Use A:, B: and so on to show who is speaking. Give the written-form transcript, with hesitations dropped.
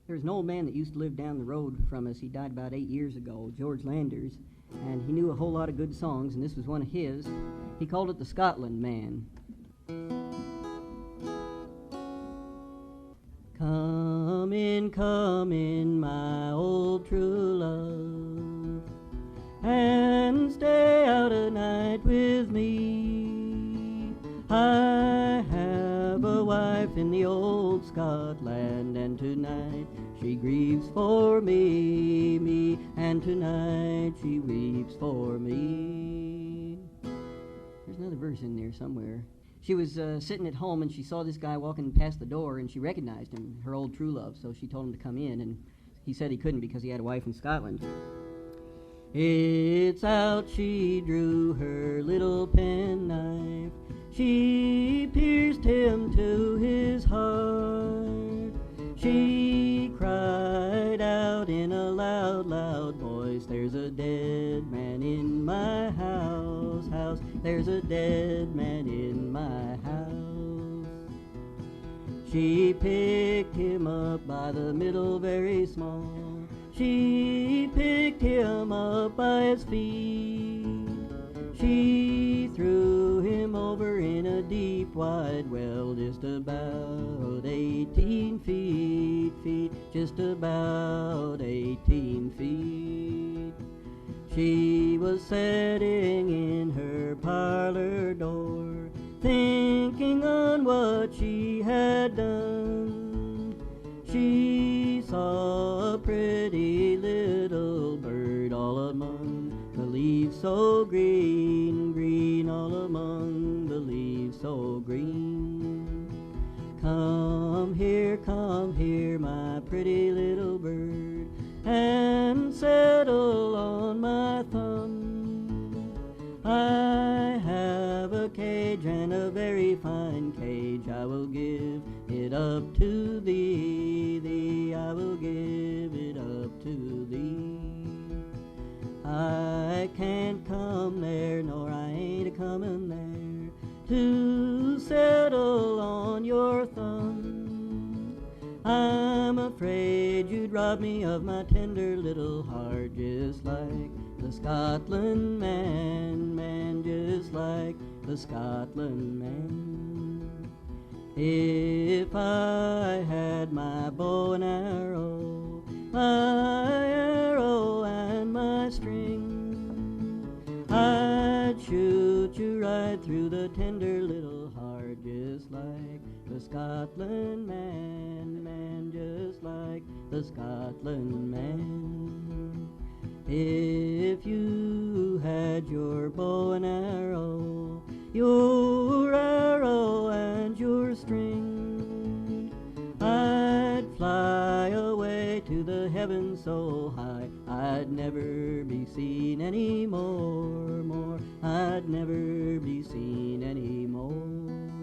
A: There was an old man that used to live down the road from us. He died about 8 years ago, George Landers, and he knew a whole lot of good songs, and this was one of his. He called it the Scotland Man. Come in, my old true love, and stay out a night with me. I have a wife in the old Scotland, and tonight she grieves for me, and tonight she weeps for me. There's another verse in there somewhere. She was sitting at home, and she saw this guy walking past the door, and she recognized him, her old true love, so she told him to come in, and he said he couldn't because he had a wife in Scotland. It's out she drew her little penknife. She pierced him to his heart. She cried out in a loud, loud voice, "There's a dead man in my house, house. There's a dead man in my house." She picked him up by the middle very small. She picked him up by his feet. She threw him over in a deep, wide well, just about 18 feet, just about 18 feet. She was sitting in her parlor door, thinking on what she had done. She saw a pretty little bird all among the leaves so green, green, all among the leaves so green. Come here, my pretty little bird, and settle on my thumb. I have a cage, and a very fine cage. I will give it up to thee, thee. I will give it up to thee. I can't come there, nor I ain't a-comin' there, to settle on your thumb. I'm afraid you'd rob me of my tender little heart, just like the Scotland man, man, just like the Scotland man. If I had my bow and arrow, and my string, I'd shoot you right through the tender little heart, just like the Scotland man, man, just like the Scotland man. If you had your bow and arrow, and your string, I'd fly away to the heavens so high, I'd never be seen any more, I'd never be seen any more.